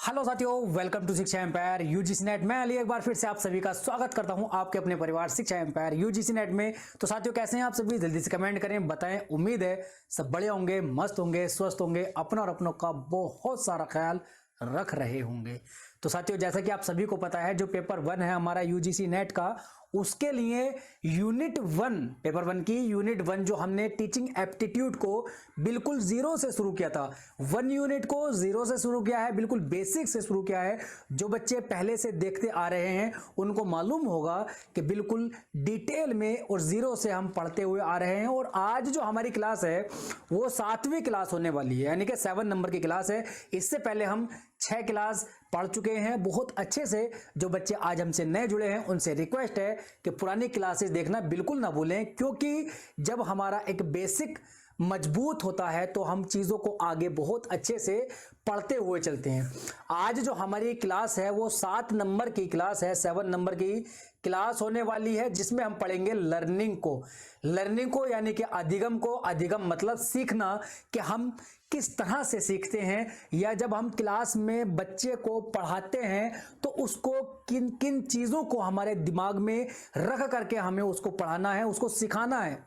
Hello साथियों, welcome to शिक्षा empire UGC net. मैं अली एक बार फिर से आप सभी का स्वागत करता हूं आपके अपने परिवार शिक्षा एम्पायर यूजीसी नेट में। तो साथियों, कैसे हैं आप सभी? जल्दी से कमेंट करें, बताएं। उम्मीद है सब बढ़िया होंगे, मस्त होंगे, स्वस्थ होंगे, अपना और अपनों का बहुत सारा ख्याल रख रहे होंगे। तो साथियों, जैसा कि आप सभी को पता है, जो पेपर 1 है हमारा यूजीसी नेट का, उसके लिए यूनिट 1, पेपर 1 की यूनिट 1 जो हमने टीचिंग एप्टीट्यूड को बिल्कुल जीरो से शुरू किया था, 1 यूनिट को जीरो से शुरू किया है, बिल्कुल बेसिक से शुरू किया है। जो बच्चे पहले से देखते आ रहे हैं उनको मालूम होगा कि बिल्कुल डिटेल में और जीरो से हम पढ़ते हुए आ रहे हैं। और आज जो हमारी क्लास है वो 7वीं क्लास होने वाली है, यानी कि 7 नंबर की क्लास है। इससे पहले हम 6 क्लास पढ़ चुके हैं बहुत अच्छे से। जो बच्चे आज हमसे नए जुड़े हैं उनसे रिक्वेस्ट है कि पुरानी क्लासेस देखना बिल्कुल ना भूलें, क्योंकि जब हमारा एक बेसिक मजबूत होता है तो हम चीजों को आगे बहुत अच्छे से पढ़ते हुए चलते हैं। आज जो हमारी क्लास है वो 7 नंबर की क्लास है, 7 नंबर की क्लास होने वाली है, जिसमें हम पढ़ेंगे लर्निंग को यानी कि अधिगम को। अधिगम मतलब सीखना, कि हम किस तरह से सीखते हैं, या जब हम क्लास में बच्चे को पढ़ाते हैं तो उसको किन किन चीजों को हमारे दिमाग में रख करके हमें उसको पढ़ाना है, उसको सिखाना है।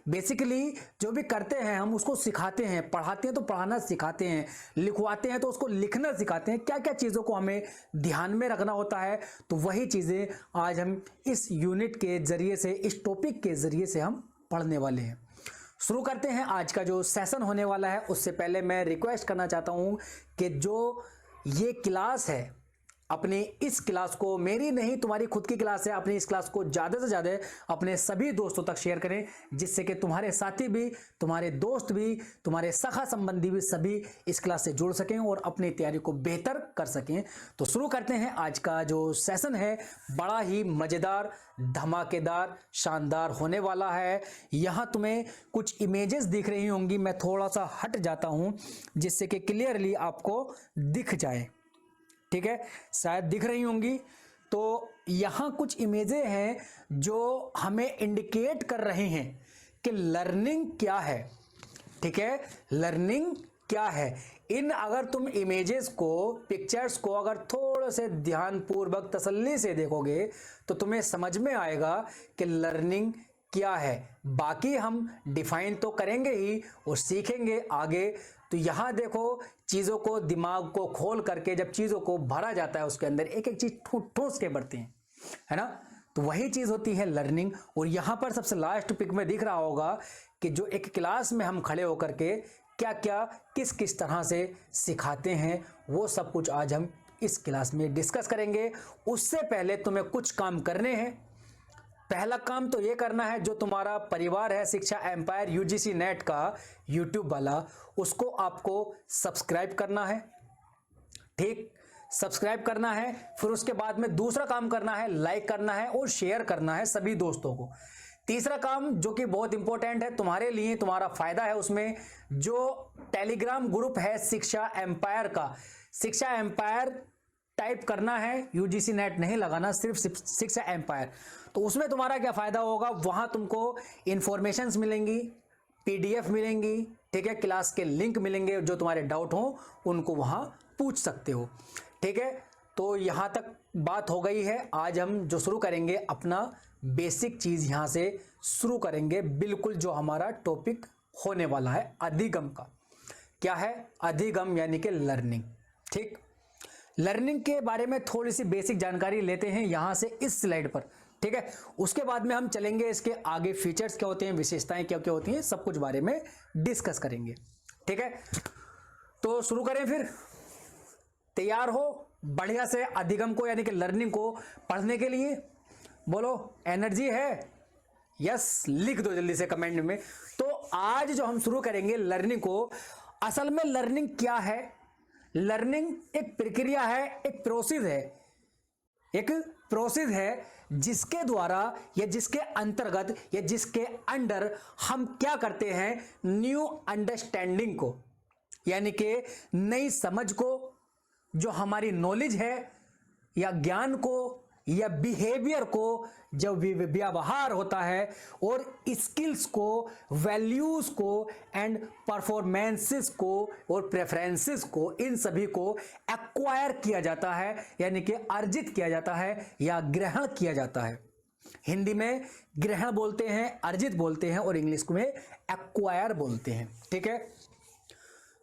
बेसिकली जो भी करते हैं हम उसको सिखाते हैं, पढ़ाते हैं तो पढ़ाना सिखाते हैं, लिखवाते हैं तो उसको लिखना सिखाते हैं। क्या क्या चीज़ों को हमें ध्यान में रखना होता है, तो वही चीज़ें आज हम इस यूनिट के जरिए से, इस टॉपिक के जरिए से हम पढ़ने वाले हैं। शुरू करते हैं आज का जो सेशन होने वाला है। उससे पहले मैं रिक्वेस्ट करना चाहता हूं कि जो ये क्लास है, अपनी इस क्लास को, मेरी नहीं तुम्हारी खुद की क्लास है, अपनी इस क्लास को ज़्यादा से ज़्यादा अपने सभी दोस्तों तक शेयर करें, जिससे कि तुम्हारे साथी भी, तुम्हारे दोस्त भी, तुम्हारे सखा संबंधी भी सभी इस क्लास से जुड़ सकें और अपनी तैयारी को बेहतर कर सकें। तो शुरू करते हैं आज का जो सेशन है, बड़ा ही मज़ेदार, धमाकेदार, शानदार होने वाला है। यहाँ तुम्हें कुछ इमेजेस दिख रही होंगी, मैं थोड़ा सा हट जाता हूँ जिससे कि क्लियरली आपको दिख जाए। ठीक है, शायद दिख रही होंगी। तो यहां कुछ इमेजें हैं जो हमें इंडिकेट कर रहे हैं कि लर्निंग क्या है। ठीक है, लर्निंग क्या है। इन अगर तुम इमेजेस को, पिक्चर्स को अगर थोड़े से ध्यानपूर्वक तसल्ली से देखोगे तो तुम्हें समझ में आएगा कि लर्निंग क्या है। बाकी हम डिफाइन तो करेंगे ही और सीखेंगे आगे। तो यहां देखो, चीजों को, दिमाग को खोल करके जब चीजों को भरा जाता है उसके अंदर एक एक चीज ठोस के बढ़ती है ना, तो वही चीज होती है लर्निंग। और यहां पर सबसे लास्ट पिक में दिख रहा होगा कि जो एक क्लास में हम खड़े होकर के क्या क्या, किस किस तरह से सिखाते हैं, वो सब कुछ आज हम इस क्लास में डिस्कस करेंगे। उससे पहले तुम्हें कुछ काम करने हैं। पहला काम तो ये करना है, जो तुम्हारा परिवार है शिक्षा एम्पायर यूजीसी नेट का यूट्यूब वाला, उसको आपको सब्सक्राइब करना है। ठीक, सब्सक्राइब करना है। फिर उसके बाद में दूसरा काम करना है, लाइक करना है और शेयर करना है सभी दोस्तों को। तीसरा काम जो कि बहुत इंपॉर्टेंट है तुम्हारे लिए, तुम्हारा फायदा है उसमें, जो टेलीग्राम ग्रुप है शिक्षा एम्पायर का, शिक्षा एम्पायर टाइप करना है, यूजीसी नेट नहीं लगाना, सिर्फ शिक्षा एम्पायर। तो उसमें तुम्हारा क्या फायदा होगा, वहां तुमको इंफॉर्मेशंस मिलेंगी, पीडीएफ मिलेंगी, ठीक है, क्लास के लिंक मिलेंगे, जो तुम्हारे डाउट हो उनको वहां पूछ सकते हो। ठीक है, तो यहां तक बात हो गई है। आज हम जो शुरू करेंगे अपना बेसिक चीज यहां से शुरू करेंगे, बिल्कुल जो हमारा टॉपिक होने वाला है अधिगम का। क्या है अधिगम? यानी कि लर्निंग। ठीक, लर्निंग के बारे में थोड़ी सी बेसिक जानकारी लेते हैं यहां से इस स्लाइड पर। ठीक है, उसके बाद में हम चलेंगे इसके आगे, फीचर्स क्या होते हैं, विशेषताएं क्या क्या होती हैं, सब कुछ बारे में डिस्कस करेंगे। ठीक है, तो शुरू करें फिर। तैयार हो बढ़िया से अधिगम को यानी कि लर्निंग को पढ़ने के लिए? बोलो, एनर्जी है? यस, लिख दो जल्दी से कमेंट में। तो आज जो हम शुरू करेंगे लर्निंग को, असल में लर्निंग क्या है? लर्निंग एक प्रक्रिया है, एक प्रोसेस है, एक प्रोसेस है जिसके द्वारा या जिसके अंतर्गत या जिसके अंडर हम क्या करते हैं, न्यू अंडरस्टैंडिंग को, यानी कि नई समझ को, जो हमारी नॉलेज है या ज्ञान को या बिहेवियर को, जब व्यवहार होता है, और स्किल्स को, वैल्यूज को, एंड परफॉर्मेंसेस को और प्रेफरेंसेस को, इन सभी को एक्वायर किया जाता है, यानी कि अर्जित किया जाता है या ग्रहण किया जाता है। हिंदी में ग्रहण बोलते हैं, अर्जित बोलते हैं, और इंग्लिश में एक्वायर बोलते हैं। ठीक है,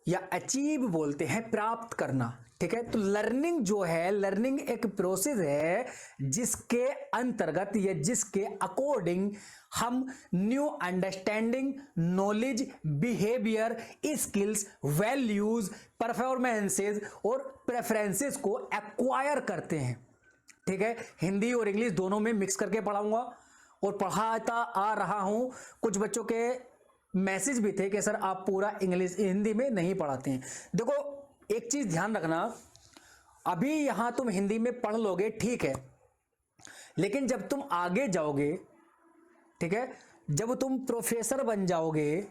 या अचीव बोलते हैं, प्राप्त करना। ठीक है, तो लर्निंग जो है, लर्निंग एक प्रोसेस है जिसके अंतर्गत या जिसके अकॉर्डिंग हम new understanding, knowledge, behaviour, skills, values, performances और प्रेफरेंसेस को एक्वायर करते हैं। ठीक है, हिंदी और इंग्लिश दोनों में मिक्स करके पढ़ाऊंगा और पढ़ाता आ रहा हूं। कुछ बच्चों के मैसेज भी थे कि सर आप पूरा इंग्लिश हिंदी में नहीं पढ़ाते हैं। देखो एक चीज ध्यान रखना, अभी यहां तुम हिंदी में पढ़ लोगे, ठीक है, लेकिन जब तुम आगे जाओगे, ठीक है, जब तुम प्रोफेसर बन जाओगे,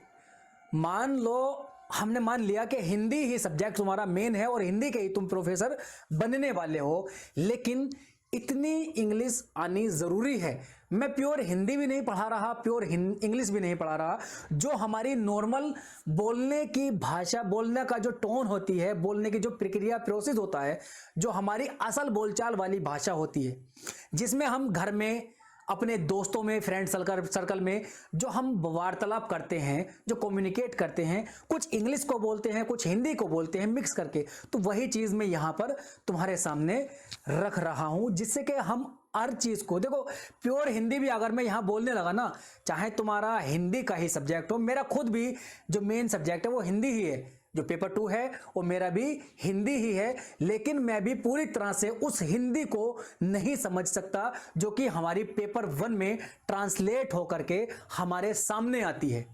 मान लो हमने मान लिया कि हिंदी ही सब्जेक्ट तुम्हारा मेन है और हिंदी के ही तुम प्रोफेसर बनने वाले हो, लेकिन इतनी इंग्लिश आनी जरूरी है। मैं प्योर हिंदी भी नहीं पढ़ा रहा, प्योर इंग्लिश भी नहीं पढ़ा रहा, जो हमारी नॉर्मल बोलने की भाषा, बोलने का जो टोन होती है, बोलने की जो प्रक्रिया प्रोसेस होता है, जो हमारी असल बोलचाल वाली भाषा होती है, जिसमें हम घर में अपने दोस्तों में, फ्रेंड सर्कल में जो हम वार्तालाप करते हैं, जो कम्युनिकेट करते हैं, कुछ इंग्लिश को बोलते हैं, कुछ हिंदी को बोलते हैं मिक्स करके, तो वही चीज मैं यहां पर तुम्हारे सामने रख रहा हूं, जिससे कि हम हर चीज को, देखो प्योर हिंदी भी अगर मैं यहां बोलने लगा ना, चाहे तुम्हारा हिंदी का ही सब्जेक्ट हो, मेरा खुद भी जो मेन सब्जेक्ट है वो हिंदी ही है, जो पेपर 2 है वो मेरा भी हिंदी ही है, लेकिन मैं भी पूरी तरह से उस हिंदी को नहीं समझ सकता जो कि हमारी पेपर 1 में ट्रांसलेट होकर के हमारे सामने आती है।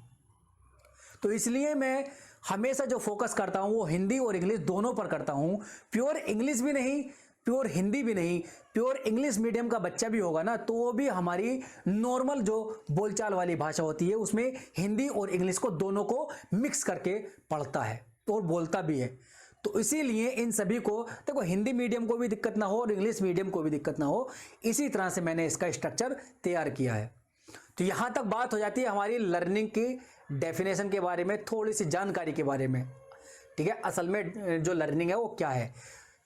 तो इसलिए मैं हमेशा जो फोकस करता हूं वो हिंदी और इंग्लिश दोनों पर करता हूं, प्योर इंग्लिश भी नहीं, प्योर हिंदी भी नहीं। प्योर इंग्लिश मीडियम का बच्चा भी होगा ना, तो वो भी हमारी नॉर्मल जो बोलचाल वाली भाषा होती है उसमें हिंदी और इंग्लिश को दोनों को मिक्स करके पढ़ता है और बोलता भी है। तो इसीलिए इन सभी को, देखो हिंदी मीडियम को भी दिक्कत ना हो और इंग्लिश मीडियम को भी दिक्कत ना हो, इसी तरह से मैंने इसका स्ट्रक्चर तैयार किया है। तो यहां तक बात हो जाती है हमारी लर्निंग की डेफिनेशन के बारे में, थोड़ी सी जानकारी के बारे में। ठीक है, असल में जो लर्निंग है वो क्या है,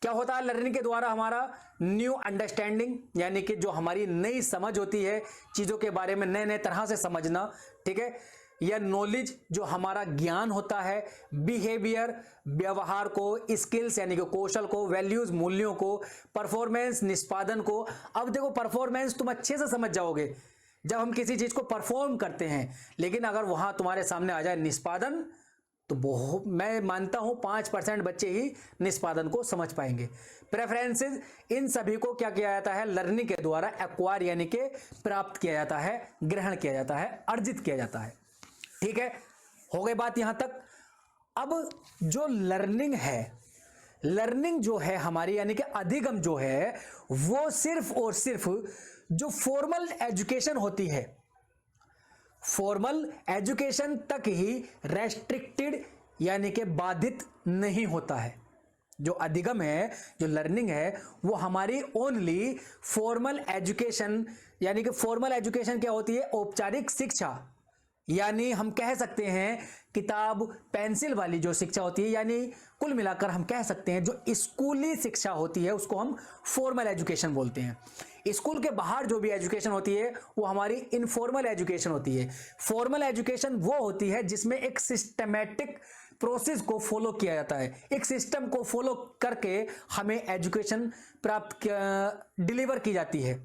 क्या होता है लर्निंग के द्वारा हमारा न्यू अंडरस्टैंडिंग, यानी कि जो हमारी नई समझ होती है चीजों के बारे में, नए नए तरह से समझना। ठीक है, या नॉलेज जो हमारा ज्ञान होता है, बिहेवियर व्यवहार को, स्किल्स यानी कि कौशल को, वैल्यूज मूल्यों को, परफॉर्मेंस निष्पादन को। अब देखो परफॉर्मेंस तुम अच्छे से समझ जाओगे जब हम किसी चीज को परफॉर्म करते हैं, लेकिन अगर वहां तुम्हारे सामने आ जाए निष्पादन, तो मैं मानता हूं 5% बच्चे ही निष्पादन को समझ पाएंगे। प्रेफरेंसेस, इन सभी को क्या किया जाता है लर्निंग के द्वारा एक्वायर यानी कि प्राप्त किया जाता है, ग्रहण किया जाता है, अर्जित किया जाता है। ठीक है, हो गई बात यहां तक। अब जो लर्निंग है, लर्निंग जो है हमारी यानी कि अधिगम जो है, वो सिर्फ और सिर्फ जो फॉर्मल एजुकेशन होती है, फॉर्मल एजुकेशन तक ही रेस्ट्रिक्टेड यानी कि बाधित नहीं होता है। जो अधिगम है, जो लर्निंग है, वो हमारी ओनली फॉर्मल एजुकेशन, यानी कि फॉर्मल एजुकेशन क्या होती है, औपचारिक शिक्षा, यानी हम कह सकते हैं किताब पेंसिल वाली जो शिक्षा होती है, यानी कुल मिलाकर हम कह सकते हैं जो स्कूली शिक्षा होती है उसको हम फॉर्मल एजुकेशन बोलते हैं। स्कूल के बाहर जो भी एजुकेशन होती है वो हमारी इनफॉर्मल एजुकेशन होती है। फॉर्मल एजुकेशन वो होती है जिसमें एक सिस्टमैटिक प्रोसेस को फॉलो किया जाता है, एक सिस्टम को फॉलो करके हमें एजुकेशन प्राप्त डिलीवर की जाती है।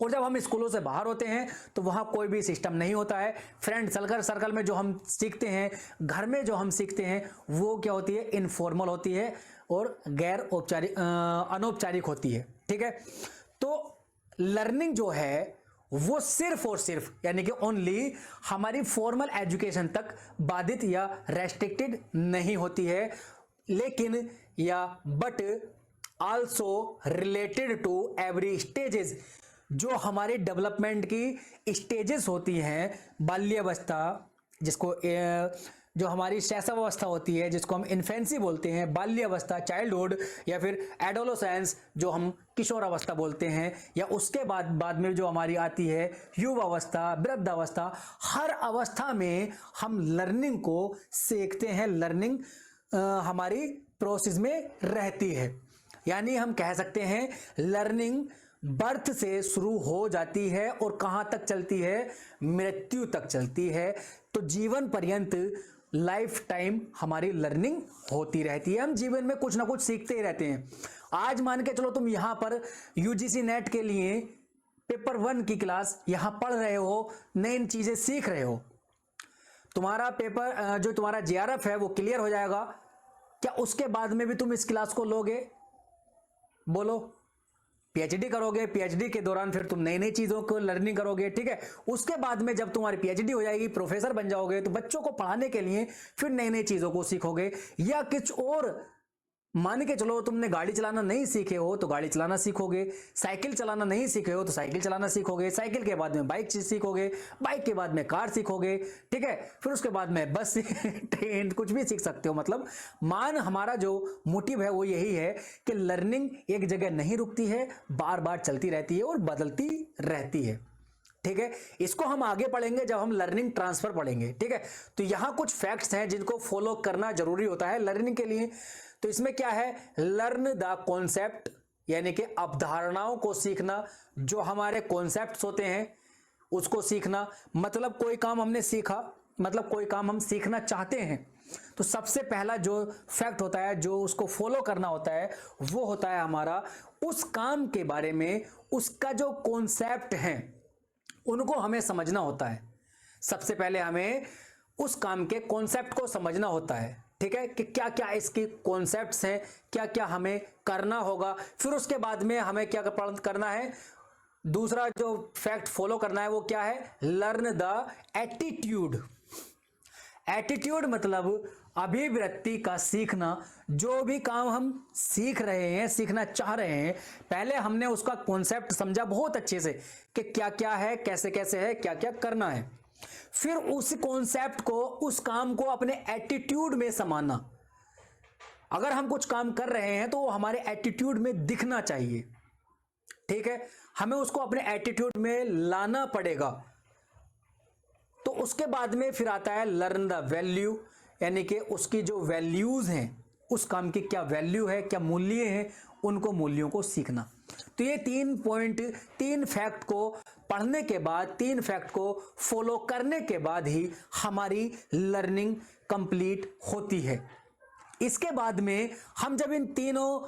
और जब हम स्कूलों से बाहर होते हैं तो वहाँ कोई भी सिस्टम नहीं होता है। फ्रेंड सर्कल में जो हम सीखते हैं, घर में जो हम सीखते हैं, वो क्या होती है, इनफॉर्मल होती है और गैर औपचारिक अनौपचारिक होती है। ठीक है, तो लर्निंग जो है वो सिर्फ और सिर्फ यानी कि ओनली हमारी फॉर्मल एजुकेशन तक बाधित या रेस्ट्रिक्टेड नहीं होती है, लेकिन या but also related to every stages, जो हमारे डेवलपमेंट की स्टेजेस होती हैं, बाल्यावस्था जिसको जो हमारी शैशव अवस्था होती है, जिसको हम इन्फेंसी बोलते हैं, बाल्य अवस्था, चाइल्डहुड, या फिर एडोलोसेंस जो हम किशोर अवस्था बोलते हैं, या उसके बाद में जो हमारी आती है युवा अवस्था, वृद्ध अवस्था, हर अवस्था में हम लर्निंग को सीखते हैं। लर्निंग हमारी प्रोसेस में रहती है। यानी हम कह सकते हैं लर्निंग बर्थ से शुरू हो जाती है और कहां तक चलती है, मृत्यु तक चलती है। तो जीवन पर्यंत लाइफ टाइम हमारी लर्निंग होती रहती है। हम जीवन में कुछ ना कुछ सीखते ही रहते हैं। आज मान के चलो तुम यहां पर यूजीसी नेट के लिए पेपर 1 की क्लास यहां पढ़ रहे हो, नई चीजें सीख रहे हो, तुम्हारा पेपर जो तुम्हारा जेआरएफ है वो क्लियर हो जाएगा। क्या उसके बाद में भी तुम इस क्लास को लोगे? बोलो। पीएचडी करोगे, पीएचडी के दौरान फिर तुम नई नई चीजों को लर्निंग करोगे, ठीक है। उसके बाद में जब तुम्हारी पीएचडी हो जाएगी, प्रोफेसर बन जाओगे, तो बच्चों को पढ़ाने के लिए फिर नई नई चीजों को सीखोगे। या कुछ और मान के चलो तुमने गाड़ी चलाना नहीं सीखे हो तो गाड़ी चलाना सीखोगे, साइकिल चलाना नहीं सीखे हो तो साइकिल चलाना सीखोगे, साइकिल के बाद में बाइक सीखोगे, बाइक के बाद में कार सीखोगे, ठीक है। फिर उसके बाद में बस ट्रेन, कुछ भी सीख सकते हो। मतलब हमारा जो मोटिव है वो यही है कि लर्निंग एक जगह नहीं रुकती है, बार बार चलती रहती है और बदलती रहती है, ठीक है। इसको हम आगे पढ़ेंगे जब हम लर्निंग ट्रांसफर पढ़ेंगे, ठीक है। तो यहां कुछ फैक्ट्स हैं जिनको फॉलो करना जरूरी होता है लर्निंग के लिए। तो इसमें क्या है, लर्न द कॉन्सेप्ट, यानी कि अवधारणाओं को सीखना, जो हमारे कॉन्सेप्ट्स होते हैं उसको सीखना। मतलब कोई काम हमने सीखा, मतलब कोई काम हम सीखना चाहते हैं, तो सबसे पहला जो फैक्ट होता है, जो उसको फॉलो करना होता है, वो होता है हमारा उस काम के बारे में उसका जो कॉन्सेप्ट है उनको हमें समझना होता है। सबसे पहले हमें उस काम के कॉन्सेप्ट को समझना होता है, ठीक है, कि क्या क्या इसकी कॉन्सेप्ट्स हैं, क्या क्या हमें करना होगा। फिर उसके बाद में हमें क्या करना है, दूसरा जो फैक्ट फॉलो करना है वो क्या है, लर्न द एटीट्यूड। एटीट्यूड मतलब अभिवृत्ति का सीखना। जो भी काम हम सीख रहे हैं, सीखना चाह रहे हैं, पहले हमने उसका कॉन्सेप्ट समझा बहुत अच्छे से कि क्या क्या है, कैसे कैसे है, क्या क्या करना है। फिर उस कॉन्सेप्ट को, उस काम को अपने एटीट्यूड में समाना। अगर हम कुछ काम कर रहे हैं तो वो हमारे एटीट्यूड में दिखना चाहिए, ठीक है। हमें उसको अपने एटीट्यूड में लाना पड़ेगा। तो उसके बाद में फिर आता है लर्न द वैल्यू, यानी कि उसकी जो वैल्यूज हैं, उस काम की क्या वैल्यू है, क्या मूल्य हैं, उनको मूल्यों को सीखना। तो ये 3 पॉइंट, 3 फैक्ट को पढ़ने के बाद, 3 फैक्ट को फॉलो करने के बाद ही हमारी लर्निंग कंप्लीट होती है। इसके बाद में हम जब इन तीनों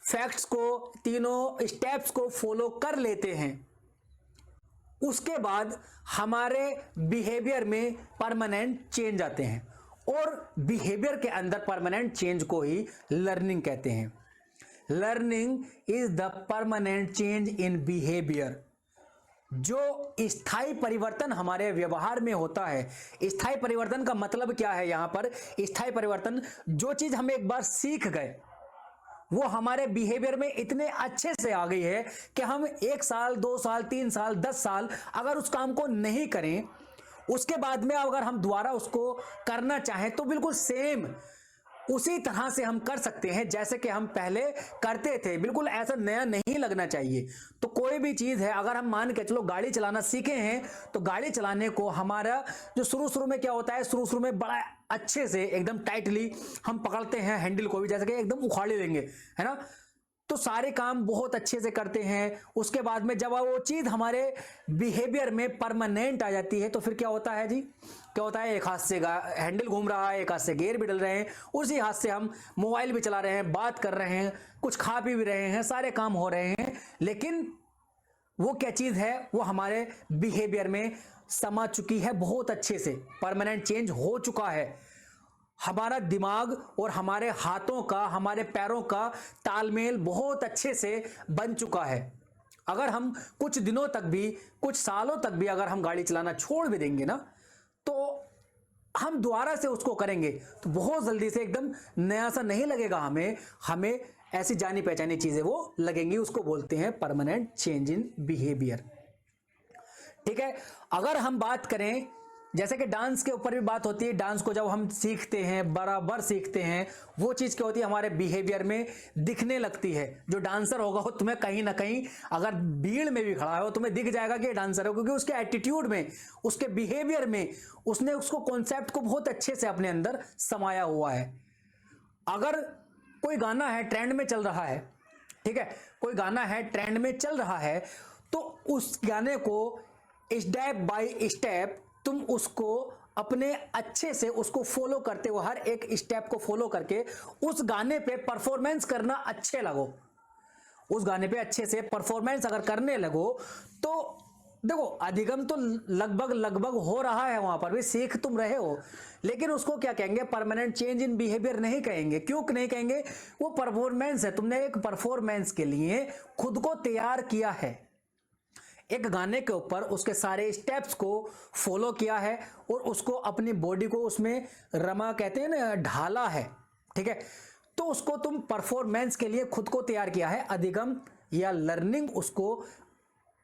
फैक्ट्स को, तीनों स्टेप्स को फॉलो कर लेते हैं, उसके बाद हमारे बिहेवियर में परमानेंट चेंज आते हैं। और बिहेवियर के अंदर परमानेंट चेंज को ही लर्निंग कहते हैं। Learning is the permanent change in behaviour. जो स्थायी परिवर्तन हमारे व्यवहार में होता है। स्थायी परिवर्तन का मतलब क्या है, यहां पर स्थायी परिवर्तन, जो चीज हम एक बार सीख गए वो हमारे बिहेवियर में इतने अच्छे से आ गई है कि हम 1 साल, 2 साल, 3 साल, 10 साल अगर उस काम को नहीं करें, उसके बाद में अगर हम दोबारा उसको करना चाहें तो बिल्कुल सेम उसी तरह से हम कर सकते हैं जैसे कि हम पहले करते थे। बिल्कुल ऐसा नया नहीं लगना चाहिए। तो कोई भी चीज है, अगर हम मान के चलो गाड़ी चलाना सीखे हैं, तो गाड़ी चलाने को हमारा जो शुरू में क्या होता है, शुरू में बड़ा अच्छे से एकदम टाइटली हम पकड़ते हैं हैंडल को भी, जैसे कि एकदम उखाड़ लेंगे, है ना। तो सारे काम बहुत अच्छे से करते हैं। उसके बाद में जब वो चीज हमारे बिहेवियर में परमानेंट आ जाती है तो फिर क्या होता है जी, क्या होता है, एक हाथ से हैंडल घूम रहा है, एक हाथ से गियर भी डल रहे हैं, उसी हाथ से हम मोबाइल भी चला रहे हैं, बात कर रहे हैं, कुछ खा पी भी रहे हैं, सारे काम हो रहे हैं, लेकिन वो क्या चीज है, वो हमारे बिहेवियर में समा चुकी है, बहुत अच्छे से परमानेंट चेंज हो चुका है। हमारा दिमाग और हमारे हाथों का, हमारे पैरों का तालमेल बहुत अच्छे से बन चुका है। अगर हम कुछ दिनों तक भी, कुछ सालों तक भी अगर हम गाड़ी चलाना छोड़ भी देंगे ना, तो हम दोबारा से उसको करेंगे तो बहुत जल्दी से एकदम नया सा नहीं लगेगा हमें ऐसी जानी पहचानी चीजें वो लगेंगी। उसको बोलते हैं परमानेंट चेंज इन बिहेवियर, ठीक है। अगर हम बात करें जैसे कि डांस के ऊपर भी बात होती है, डांस को जब हम सीखते हैं, बराबर सीखते हैं, वो चीज क्या होती है हमारे बिहेवियर में दिखने लगती है। जो डांसर होगा वो तुम्हें कहीं ना कहीं अगर भीड़ में भी खड़ा हो तुम्हें दिख जाएगा कि ये डांसर है, क्योंकि उसके एटीट्यूड में, उसके बिहेवियर में उसने उसको कॉन्सेप्ट को बहुत अच्छे से अपने अंदर समाया हुआ है। अगर कोई गाना है ट्रेंड में चल रहा है, ठीक है, कोई गाना है ट्रेंड में चल रहा है, तो उस गाने को स्टेप बाय स्टेप तुम उसको अपने अच्छे से उसको फॉलो करते हो, हर एक स्टेप को फॉलो करके उस गाने पे परफॉर्मेंस करना अच्छे लगो। उस गाने पे अच्छे से परफॉर्मेंस अगर करने लगो तो देखो अधिगम तो लगभग हो रहा है, वहां पर भी सीख तुम रहे हो, लेकिन उसको क्या कहेंगे, परमानेंट चेंज इन बिहेवियर नहीं कहेंगे। क्यों नहीं कहेंगे? वो परफॉर्मेंस है, तुमने एक परफॉर्मेंस के लिए खुद को तैयार किया है, एक गाने के ऊपर उसके सारे स्टेप्स को फॉलो किया है और उसको अपनी बॉडी को उसमें रमा कहते हैं ना, ढाला है, ठीक है। तो उसको तुम परफॉर्मेंस के लिए खुद को तैयार किया है। अधिगम या लर्निंग उसको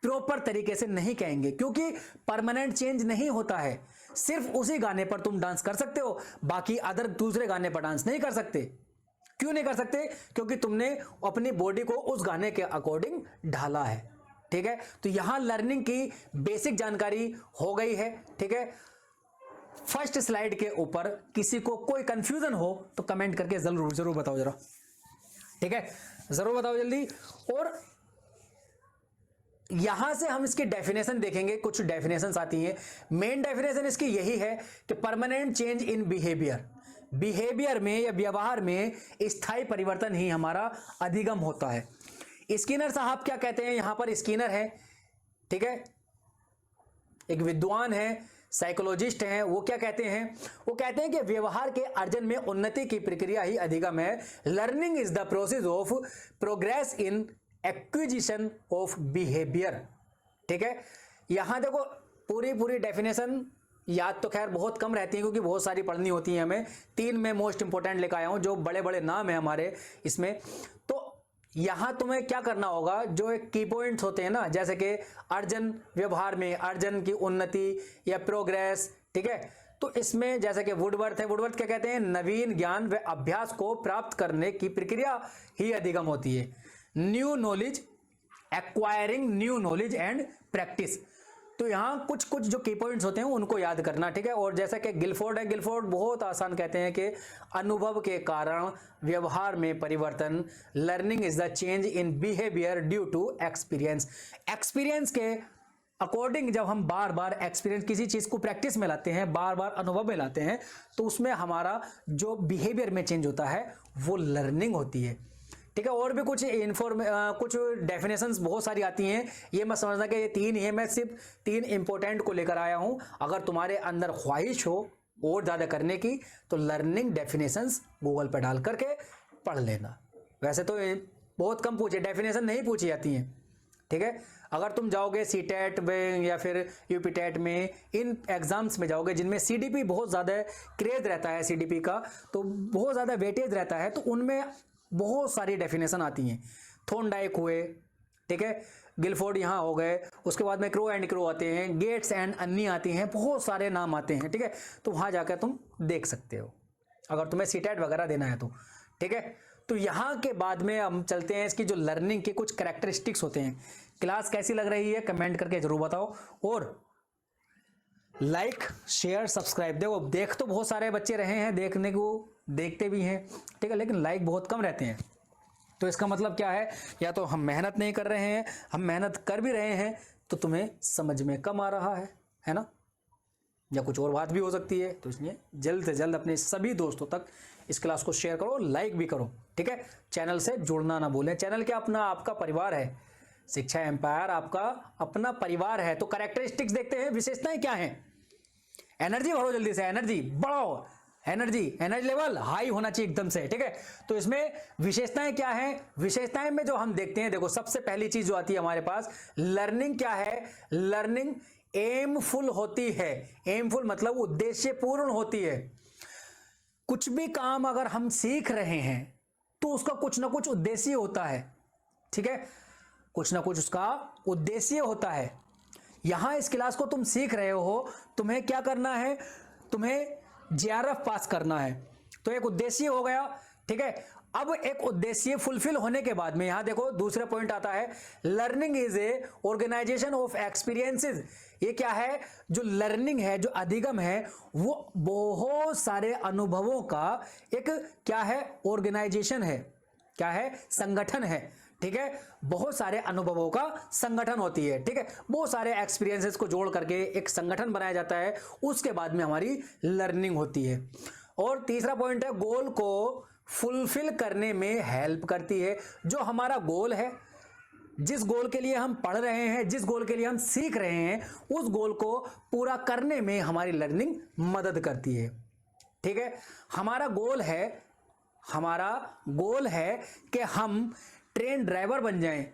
प्रॉपर तरीके से नहीं कहेंगे, क्योंकि परमानेंट चेंज नहीं होता है। सिर्फ उसी गाने पर तुम डांस कर सकते हो, बाकी अदर दूसरे गाने पर डांस नहीं कर सकते। क्यों नहीं कर सकते? क्योंकि तुमने अपनी बॉडी को उस गाने के अकॉर्डिंग ढाला है, ठीक है। तो यहां लर्निंग की बेसिक जानकारी हो गई है, ठीक है। फर्स्ट स्लाइड के ऊपर किसी को कोई कंफ्यूजन हो तो कमेंट करके जरूर बताओ जरा, ठीक है, जरूर बताओ जल्दी। और यहां से हम इसकी डेफिनेशन देखेंगे, कुछ डेफिनेशंस आती हैं। मेन डेफिनेशन इसकी यही है कि परमानेंट चेंज इन बिहेवियर में या व्यवहार में स्थायी परिवर्तन ही हमारा अधिगम होता है। स्किनर साहब क्या कहते हैं? यहां पर स्किनर है, ठीक है, एक विद्वान है, साइकोलॉजिस्ट हैं। वो क्या कहते हैं? वो कहते हैं कि व्यवहार के अर्जन में उन्नति की प्रक्रिया ही अधिगम है। Learning is the process of progress in acquisition of behaviour, ठीक है। यहां देखो पूरी डेफिनेशन याद तो खैर बहुत कम रहती है, क्योंकि बहुत सारी पढ़नी होती है हमें। 3 में मोस्ट इंपोर्टेंट लेकर आया हूं, जो बड़े बड़े नाम है हमारे इसमें। तो यहां तुम्हें क्या करना होगा, जो एक की पॉइंट्स होते हैं ना, जैसे कि अर्जन, व्यवहार में अर्जन की उन्नति या प्रोग्रेस, ठीक है। तो इसमें जैसे कि वुडवर्थ है, वुडवर्थ क्या कहते हैं? नवीन ज्ञान व अभ्यास को प्राप्त करने की प्रक्रिया ही अधिगम होती है। New knowledge, acquiring new knowledge and practice. तो यहां कुछ जो की पॉइंट्स होते हैं उनको याद करना, ठीक है। और जैसा कि गिलफोर्ड है, गिलफोर्ड बहुत आसान कहते हैं कि अनुभव के कारण व्यवहार में परिवर्तन, learning is the change in behaviour due to experience. Experience के अकॉर्डिंग जब हम बार बार एक्सपीरियंस किसी चीज को प्रैक्टिस में लाते हैं, बार बार अनुभव में लाते हैं, तो उसमें हमारा जो बिहेवियर में चेंज होता है वो लर्निंग होती है, ठीक है। और भी कुछ कुछ डेफिनेशंस बहुत सारी आती हैं, ये मत समझना कि ये 3 ही है, मैं सिर्फ 3 इंपॉर्टेंट को लेकर आया हूं। अगर तुम्हारे अंदर ख्वाहिश हो और ज़्यादा करने की तो लर्निंग डेफिनेशंस गूगल पर डाल करके पढ़ लेना। वैसे तो बहुत कम पूछे, डेफिनेशन नहीं पूछी जाती हैं, ठीक है। अगर तुम जाओगे सीटेट में या फिर यूपीटेट में, इन एग्जाम्स में जाओगे जिनमें सीडीपी बहुत ज़्यादा क्रेज रहता है, सीडीपी का तो बहुत ज़्यादा वेटेज रहता है, तो उनमें बहुत सारी डेफिनेशन आती हैं। थॉर्नडाइक हुए, ठीक है, गिलफोर्ड यहाँ हो गए, उसके बाद में क्रो एंड क्रो आते हैं, गेट्स एंड अन्नी आती हैं, बहुत सारे नाम आते हैं, ठीक है। तो वहाँ जाकर तुम देख सकते हो अगर तुम्हें सीटेट वगैरह देना है तो, ठीक है। तो यहाँ के बाद में हम चलते हैं इसकी जो लर्निंग के कुछ कैरेक्टरिस्टिक्स होते हैं। क्लास कैसी लग रही है कमेंट करके जरूर बताओ, और लाइक शेयर सब्सक्राइब। देखो देख तो बहुत सारे बच्चे रहे हैं, देखने को देखते भी हैं, ठीक है, लेकिन लाइक बहुत कम रहते हैं। तो इसका मतलब क्या है? या तो हम मेहनत नहीं कर रहे हैं, हम मेहनत कर भी रहे हैं तो तुम्हें समझ में कम आ रहा है ना, या कुछ और बात भी हो सकती है। तो इसलिए जल्द से जल्द अपने सभी दोस्तों तक इस क्लास को शेयर करो, लाइक भी करो, ठीक है। चैनल से जुड़ना ना भूलें, चैनल क्या अपना आपका परिवार है, शिक्षा एम्पायर आपका अपना परिवार है। तो कैरेक्टरिस्टिक्स देखते हैं, विशेषताएं क्या हैं। एनर्जी भरो जल्दी से, एनर्जी बढ़ाओ, एनर्जी लेवल हाई होना चाहिए एकदम से, ठीक है। तो इसमें विशेषताएं क्या हैं? विशेषताएं में जो हम देखते हैं, देखो सबसे पहली चीज जो आती है हमारे पास, लर्निंग क्या है? लर्निंग एमफुल होती है। एमफुल मतलब उद्देश्यपूर्ण होती है। कुछ भी काम अगर हम सीख रहे हैं तो उसका कुछ ना कुछ उद्देश्य होता है, ठीक है, कुछ ना कुछ उसका उद्देश्य होता है। यहां इस क्लास को तुम सीख रहे हो, तुम्हें क्या करना है, तुम्हें जेआरएफ पास करना है। तो एक उद्देश्य हो गया, ठीक है। अब एक उद्देश्य फुलफिल होने के बाद में यहां देखो दूसरा पॉइंट आता है, learning is a organisation of experiences. ये क्या है, जो लर्निंग है, जो अधिगम है, वो बहुत सारे अनुभवों का एक क्या है, ऑर्गेनाइजेशन है, क्या है, संगठन है, ठीक है। बहुत सारे अनुभवों का संगठन होती है, ठीक है। बहुत सारे एक्सपीरियंसेस को जोड़ करके एक संगठन बनाया जाता है, उसके बाद में हमारी लर्निंग होती है। और तीसरा पॉइंट है, गोल को फुलफिल करने में हेल्प करती है। जो हमारा गोल है, जिस गोल के लिए हम पढ़ रहे हैं, जिस गोल के लिए हम सीख रहे हैं, उस गोल को पूरा करने में हमारी लर्निंग मदद करती है, ठीक है। हमारा गोल है कि हम ट्रेन ड्राइवर बन जाएं,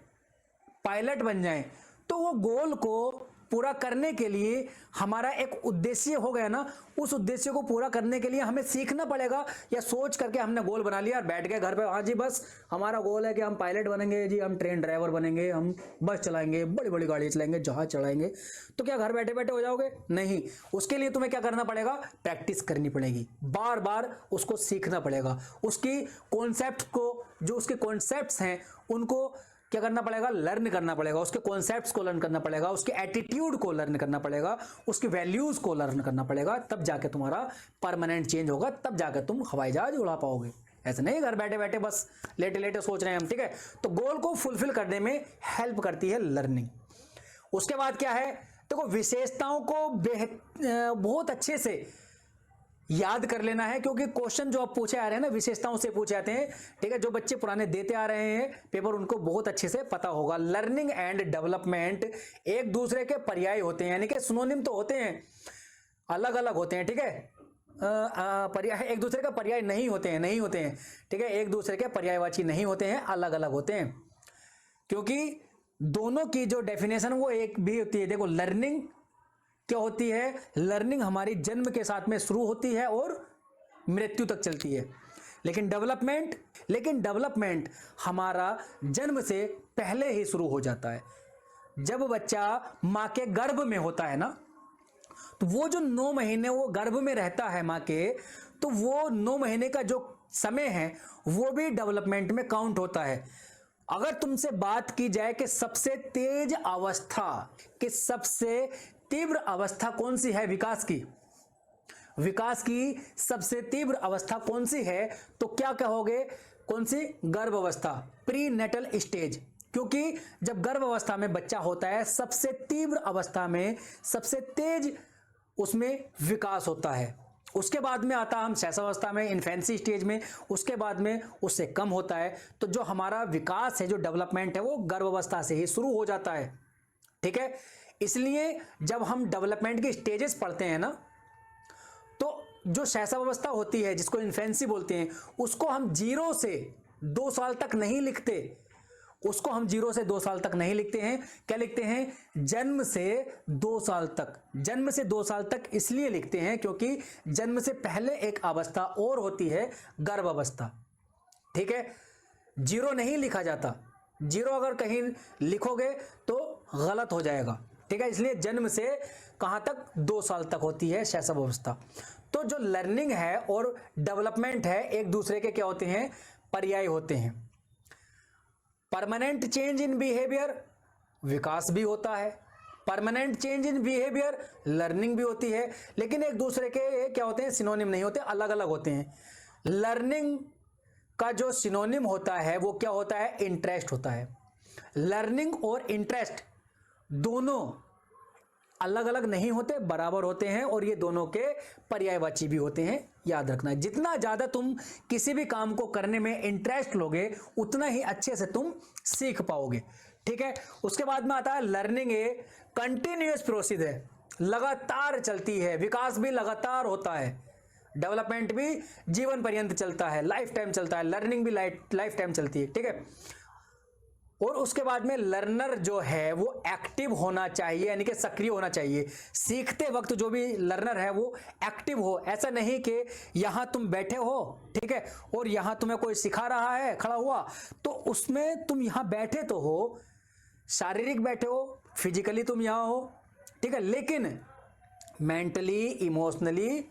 पायलट बन जाएं। तो वो गोल को पूरा करने के लिए हमारा एक उद्देश्य हो गया ना, उस उद्देश्य को पूरा करने के लिए हमें सीखना पड़ेगा। या सोच करके हमने गोल बना लिया और बैठ गए घर पे, हाँ जी बस हमारा गोल है कि हम पायलट बनेंगे जी, हम ट्रेन ड्राइवर बनेंगे, हम बस चलाएंगे, बड़ी बड़ी गाड़ी चलाएंगे, जहाज चलाएंगे। तो क्या घर बैठे बैठे हो जाओगे? नहीं, उसके लिए तुम्हें क्या करना पड़ेगा, प्रैक्टिस करनी पड़ेगी, बार बार उसको सीखना पड़ेगा। उसकी कॉन्सेप्ट को, जो उसके कॉन्सेप्ट्स हैं उनको क्या करना पड़ेगा, लर्न करना पड़ेगा, उसके कॉन्सेप्ट्स को लर्न करना पड़ेगा, उसके एटीट्यूड को लर्न करना पड़ेगा, उसकी वैल्यूज को लर्न करना पड़ेगा। तब जाके तुम्हारा परमानेंट चेंज होगा, तब जाकर तुम हवाई जहाज उड़ा पाओगे। ऐसे नहीं घर बैठे बैठे बस लेटे लेटे सोच रहे हैं हम, ठीक है। तो गोल को फुलफिल करने में हेल्प करती है लर्निंग। उसके बाद क्या है, देखो विशेषताओं को बहुत अच्छे से याद कर लेना है, क्योंकि क्वेश्चन जो आप पूछे आ रहे हैं ना, विशेषताओं से पूछे आते हैं, ठीक है। जो बच्चे पुराने देते आ रहे हैं पेपर, उनको बहुत अच्छे से पता होगा। लर्निंग एंड डेवलपमेंट एक दूसरे के पर्याय होते हैं, यानी कि सिनोनिम तो होते हैं, अलग अलग होते हैं, ठीक है। पर्याय एक दूसरे का पर्याय नहीं होते हैं, ठीक है। एक दूसरे के पर्यायवाची नहीं होते हैं, अलग अलग होते हैं, क्योंकि दोनों की जो डेफिनेशन वो एक भी होती है। देखो लर्निंग क्या होती है, लर्निंग हमारी जन्म के साथ में शुरू होती है और मृत्यु तक चलती है। लेकिन डेवलपमेंट हमारा जन्म से पहले ही शुरू हो जाता है। जब बच्चा मां के गर्भ में होता है ना, तो वो जो 9 महीने वो गर्भ में रहता है मां के, तो वो 9 महीने का जो समय है वो भी डेवलपमेंट में काउंट होता है। अगर तुमसे बात की जाए कि सबसे तेज अवस्था, कि सबसे तीव्र अवस्था कौन सी है विकास की सबसे तीव्र अवस्था कौन सी है, तो क्या कहोगे, कौन सी, गर्भ अवस्था, प्री नेटल स्टेज। क्योंकि जब गर्भ अवस्था में बच्चा होता है, सबसे तीव्र अवस्था में सबसे तेज उसमें विकास होता है। उसके बाद में आता हम शैशवावस्था में, इन्फेंसी स्टेज में, उसके बाद में उससे कम होता है। तो जो हमारा विकास है, जो डेवलपमेंट है, वो गर्भ अवस्था से ही शुरू हो जाता है, ठीक है। इसलिए जब हम डेवलपमेंट की स्टेजेस पढ़ते हैं ना, तो जो शैशवावस्था होती है, जिसको इन्फेंसी बोलते हैं, उसको हम 0 से 2 साल तक नहीं लिखते, उसको हम 0 से 2 साल तक नहीं लिखते हैं। क्या लिखते हैं, जन्म से 2 साल तक। जन्म से 2 साल तक इसलिए लिखते हैं क्योंकि जन्म से पहले एक अवस्था और होती है, गर्भ अवस्था, ठीक है। 0 नहीं लिखा जाता, 0 अगर कहीं लिखोगे तो गलत हो जाएगा, ठीक है। इसलिए जन्म से कहां तक, 2 साल तक होती है शैशव अवस्था। तो जो लर्निंग है और डेवलपमेंट है, एक दूसरे के क्या होते हैं, पर्याय होते हैं। परमानेंट चेंज इन बिहेवियर, विकास भी होता है। Permanent change in behaviour, learning भी होती है। लेकिन एक दूसरे के क्या होते हैं, सिनोनिम नहीं होते, अलग अलग होते हैं। लर्निंग का जो सिनोनिम होता है वो क्या होता है, इंटरेस्ट होता है। लर्निंग और इंटरेस्ट दोनों अलग अलग नहीं होते, बराबर होते हैं, और ये दोनों के पर्यायवाची भी होते हैं। याद रखना, जितना ज्यादा तुम किसी भी काम को करने में इंटरेस्ट लोगे, उतना ही अच्छे से तुम सीख पाओगे, ठीक है। उसके बाद में आता है लर्निंग ए कंटिन्यूअस प्रोसेस है, लगातार चलती है, विकास भी लगातार होता है, डेवलपमेंट भी जीवन पर्यंत चलता है, लाइफ टाइम चलता है, लर्निंग भी लाइफ टाइम चलती है, ठीक है। और उसके बाद में लर्नर जो है वो एक्टिव होना चाहिए, यानी कि सक्रिय होना चाहिए। सीखते वक्त जो भी लर्नर है वो एक्टिव हो। ऐसा नहीं कि यहां तुम बैठे हो, ठीक है, और यहां तुम्हें कोई सिखा रहा है खड़ा हुआ, तो उसमें तुम यहां बैठे तो हो, शारीरिक बैठे हो, फिजिकली तुम यहां हो, ठीक है, लेकिन मेंटली इमोशनली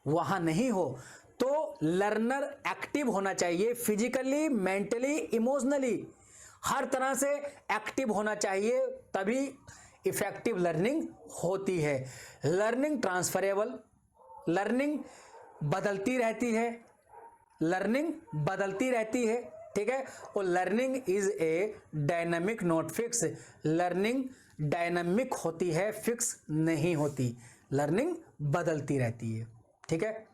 वहां नहीं हो। तो लर्नर एक्टिव होना चाहिए, फिजिकली, मेंटली, इमोशनली, हर तरह से एक्टिव होना चाहिए, तभी इफेक्टिव लर्निंग होती है। लर्निंग ट्रांसफरेबल, लर्निंग बदलती रहती है, लर्निंग बदलती रहती है, ठीक है। और learning is a dynamic not fix, learning dynamic होती है, फिक्स नहीं होती, लर्निंग बदलती रहती है, ठीक है।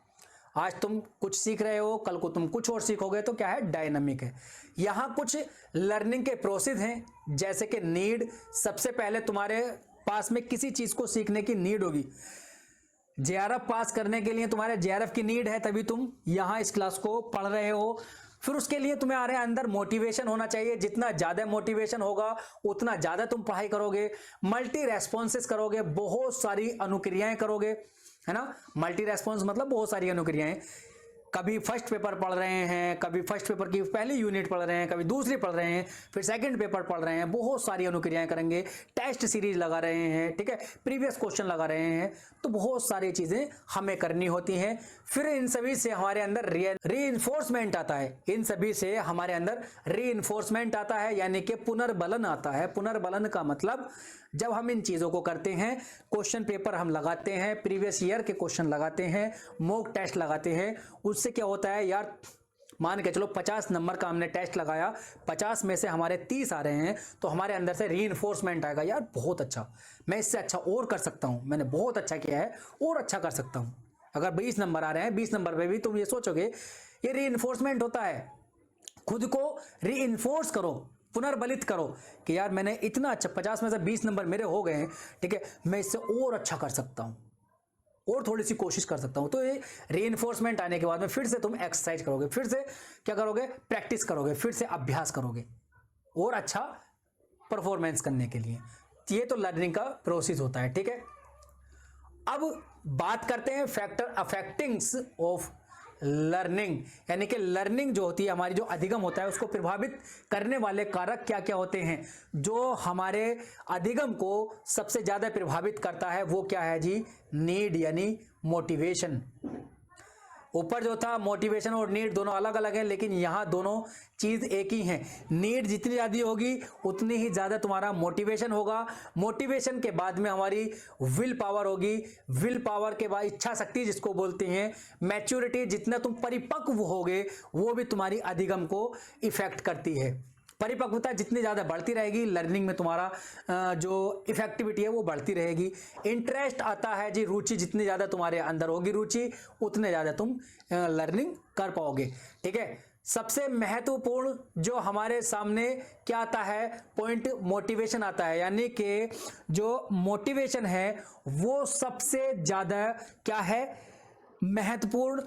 आज तुम कुछ सीख रहे हो, कल को तुम कुछ और सीखोगे, तो क्या है, डायनामिक है। यहां कुछ लर्निंग के प्रोसेस हैं, जैसे कि नीड। सबसे पहले तुम्हारे पास में किसी चीज को सीखने की नीड होगी, जेआरएफ पास करने के लिए तुम्हारे जेआरएफ की नीड है, तभी तुम यहां इस क्लास को पढ़ रहे हो। फिर उसके लिए तुम्हें आ रहे अंदर मोटिवेशन होना चाहिए, जितना ज्यादा मोटिवेशन होगा उतना ज्यादा तुम पढ़ाई करोगे, मल्टी रेस्पॉन्सेस करोगे, बहुत सारी अनुक्रियाएं करोगे, है ना। मल्टी रेस्पॉन्स मतलब बहुत सारी अनुक्रियाएं, कभी फर्स्ट पेपर पढ़ रहे हैं, कभी फर्स्ट पेपर की पहली यूनिट पढ़ रहे हैं, कभी दूसरी पढ़ रहे हैं, फिर सेकंड पेपर पढ़ रहे हैं, बहुत सारी अनुक्रियाएं करेंगे, टेस्ट सीरीज लगा रहे हैं, ठीक है, प्रीवियस क्वेश्चन लगा रहे हैं, तो बहुत सारी चीजें हमें करनी होती हैं। फिर इन सभी से हमारे अंदर रीइंफोर्समेंट आता है, इन सभी से हमारे अंदर रीइंफोर्समेंट आता है, यानी कि पुनर्बलन आता है। पुनर्बलन का मतलब जब हम इन चीजों को करते हैं, क्वेश्चन पेपर हम लगाते हैं, प्रीवियस ईयर के क्वेश्चन लगाते हैं, मॉक टेस्ट लगाते हैं, उससे क्या होता है यार, मान के चलो 50 नंबर का हमने टेस्ट लगाया, 50 में से हमारे 30 आ रहे हैं, तो हमारे अंदर से रीइंफोर्समेंट आएगा, यार बहुत अच्छा, मैं इससे अच्छा और कर सकता हूं, मैंने बहुत अच्छा किया है और अच्छा कर सकता हूं। अगर 20 नंबर आ रहे हैं, 20 नंबर पे भी तुम ये सोचोगे, ये रीइंफोर्समेंट होता है। खुद को रीइंफोर्स करो, पुनर्बलित करो कि यार मैंने इतना अच्छा, 50 में से 20 नंबर मेरे हो गए हैं, ठीक है, मैं इससे और अच्छा कर सकता हूं और थोड़ी सी कोशिश कर सकता हूं। तो ये रीइंफोर्समेंट आने के बाद में फिर से तुम एक्सरसाइज करोगे, फिर से क्या करोगे, प्रैक्टिस करोगे, फिर से अभ्यास करोगे और अच्छा परफॉर्मेंस करने के लिए। ये तो लर्निंग का प्रोसेस होता है, ठीक है। अब बात करते हैं फैक्टर अफेक्टिंग्स ऑफ लर्निंग, यानी कि लर्निंग जो होती है हमारी, जो अधिगम होता है, उसको प्रभावित करने वाले कारक क्या क्या होते हैं। जो हमारे अधिगम को सबसे ज्यादा प्रभावित करता है वो क्या है जी, नीड यानी मोटिवेशन। ऊपर जो था मोटिवेशन और नीड दोनों अलग अलग है, लेकिन यहां दोनों चीज एक ही है। नीड जितनी ज्यादा होगी उतनी ही ज्यादा तुम्हारा मोटिवेशन होगा, मोटिवेशन के बाद में हमारी विल पावर होगी, विल पावर के बाद इच्छा शक्ति जिसको बोलते हैं, मैच्योरिटी, जितना तुम परिपक्व होगे वो भी तुम्हारी अधिगम को इफेक्ट करती है। परिपक्वता जितनी ज़्यादा बढ़ती रहेगी, लर्निंग में तुम्हारा जो इफेक्टिविटी है वो बढ़ती रहेगी। इंटरेस्ट आता है जी, रुचि जितनी ज़्यादा तुम्हारे अंदर होगी रुचि, उतने ज़्यादा तुम लर्निंग कर पाओगे, ठीक है। सबसे महत्वपूर्ण जो हमारे सामने क्या आता है पॉइंट, मोटिवेशन आता है, यानी कि जो मोटिवेशन है वो सबसे ज़्यादा क्या है, महत्वपूर्ण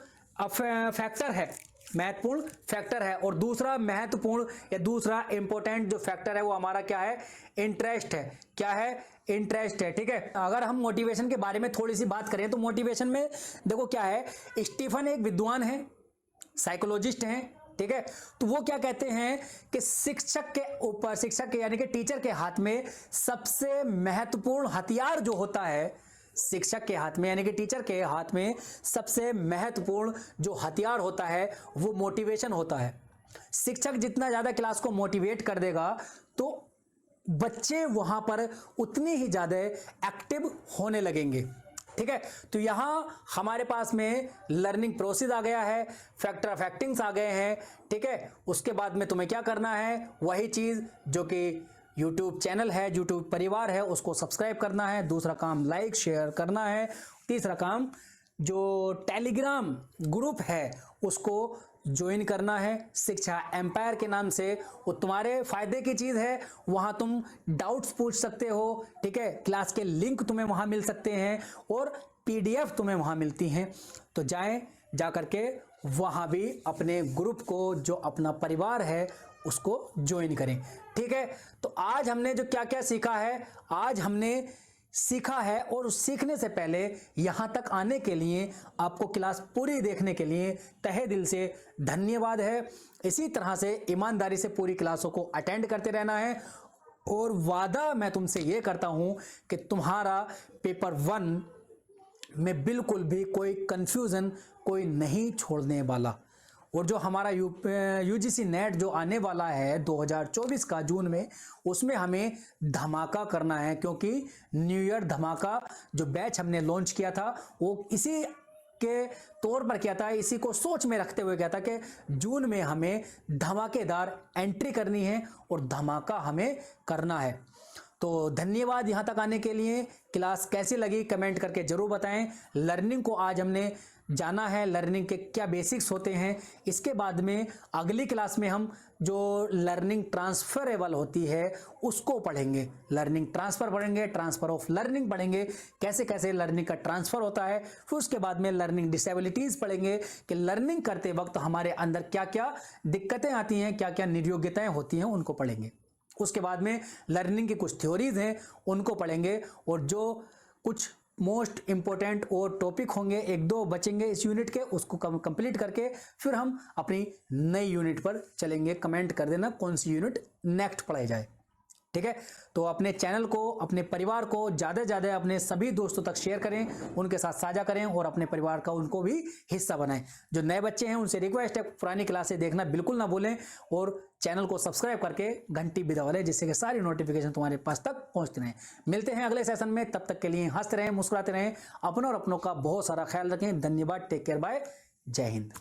फैक्टर है, महत्वपूर्ण फैक्टर है। और दूसरा महत्वपूर्ण या दूसरा इंपॉर्टेंट जो फैक्टर है वो हमारा क्या है, इंटरेस्ट है। क्या है, इंटरेस्ट है, ठीक है। अगर हम मोटिवेशन के बारे में थोड़ी सी बात करें तो मोटिवेशन में देखो क्या है, स्टीफन एक विद्वान है, साइकोलॉजिस्ट हैं, ठीक है। तो वो क्या कहते हैं कि शिक्षक के ऊपर, शिक्षक के यानी कि टीचर के हाथ में सबसे महत्वपूर्ण हथियार जो होता है, शिक्षक के हाथ में यानी कि टीचर के हाथ में सबसे महत्वपूर्ण जो हथियार होता है वो मोटिवेशन होता है। शिक्षक जितना ज्यादा क्लास को मोटिवेट कर देगा तो बच्चे वहां पर उतनी ही ज्यादा एक्टिव होने लगेंगे, ठीक है। तो यहां हमारे पास में लर्निंग प्रोसेस आ गया है, फैक्टर अफेक्टिंग्स आ गए हैं, ठीक है। उसके बाद में तुम्हें क्या करना है, वही चीज जो कि यूट्यूब चैनल है, यूट्यूब परिवार है, उसको सब्सक्राइब करना है। दूसरा काम लाइक शेयर करना है। तीसरा काम जो टेलीग्राम ग्रुप है उसको ज्वाइन करना है, शिक्षा एम्पायर के नाम से। वो तुम्हारे फायदे की चीज है, वहां तुम डाउट्स पूछ सकते हो, ठीक है। क्लास के लिंक तुम्हें वहां मिल सकते हैं और पीडीएफ तुम्हें वहां मिलती हैं। तो जाएं, जा करके वहां भी अपने ग्रुप को, जो अपना परिवार है, उसको ज्वाइन करें, ठीक है। तो आज हमने जो क्या क्या सीखा है, आज हमने सीखा है, और सीखने से पहले यहां तक आने के लिए आपको क्लास पूरी देखने के लिए तहे दिल से धन्यवाद है। इसी तरह से ईमानदारी से पूरी क्लासों को अटेंड करते रहना है और वादा मैं तुमसे ये करता हूं कि तुम्हारा पेपर 1 में बिल्कुल भी कोई कंफ्यूजन कोई नहीं छोड़ने वाला। और जो हमारा यूजीसी नेट जो आने वाला है 2024 का जून में, उसमें हमें धमाका करना है, क्योंकि न्यू ईयर धमाका जो बैच हमने लॉन्च किया था वो इसी के तौर पर किया था, इसी को सोच में रखते हुए किया था कि जून में हमें धमाकेदार एंट्री करनी है और धमाका हमें करना है। तो धन्यवाद यहाँ तक आने के लिए। क्लास कैसी लगी कमेंट करके जरूर बताएं। लर्निंग को आज हमने जाना है, लर्निंग के क्या बेसिक्स होते हैं। इसके बाद में अगली क्लास में हम जो लर्निंग ट्रांसफरेबल होती है उसको पढ़ेंगे। लर्निंग ट्रांसफर पढ़ेंगे, ट्रांसफर ऑफ लर्निंग पढ़ेंगे, कैसे कैसे लर्निंग का ट्रांसफर होता है। फिर उसके बाद में लर्निंग डिसेबिलिटीज पढ़ेंगे कि लर्निंग करते वक्त हमारे अंदर क्या क्या दिक्कतें आती हैं, क्या क्या निर्योग्यताएं होती हैं, उनको पढ़ेंगे। उसके बाद में लर्निंग की कुछ थ्योरीज हैं उनको पढ़ेंगे, और जो कुछ मोस्ट इंपॉर्टेंट और टॉपिक होंगे, 1-2 बचेंगे इस यूनिट के, उसको कंप्लीट करके फिर हम अपनी नई यूनिट पर चलेंगे। कमेंट कर देना कौन सी यूनिट नेक्स्ट पढ़ाई जाए, ठीक है। तो अपने चैनल को, अपने परिवार को ज़्यादा से ज़्यादा अपने सभी दोस्तों तक शेयर करें, उनके साथ साझा करें और अपने परिवार का उनको भी हिस्सा बनाएं। जो नए बच्चे हैं उनसे रिक्वेस्ट है पुरानी क्लासें देखना बिल्कुल ना भूलें, और चैनल को सब्सक्राइब करके घंटी भी दबा लें, जिससे कि सारी नोटिफिकेशन तुम्हारे पास तक पहुंचते रहें। मिलते हैं अगले सेशन में, तब तक के लिए हंसते रहें, मुस्कुराते रहें, अपनों और अपनों का बहुत सारा ख्याल रखें। धन्यवाद, टेक केयर, बाय, जय हिंद।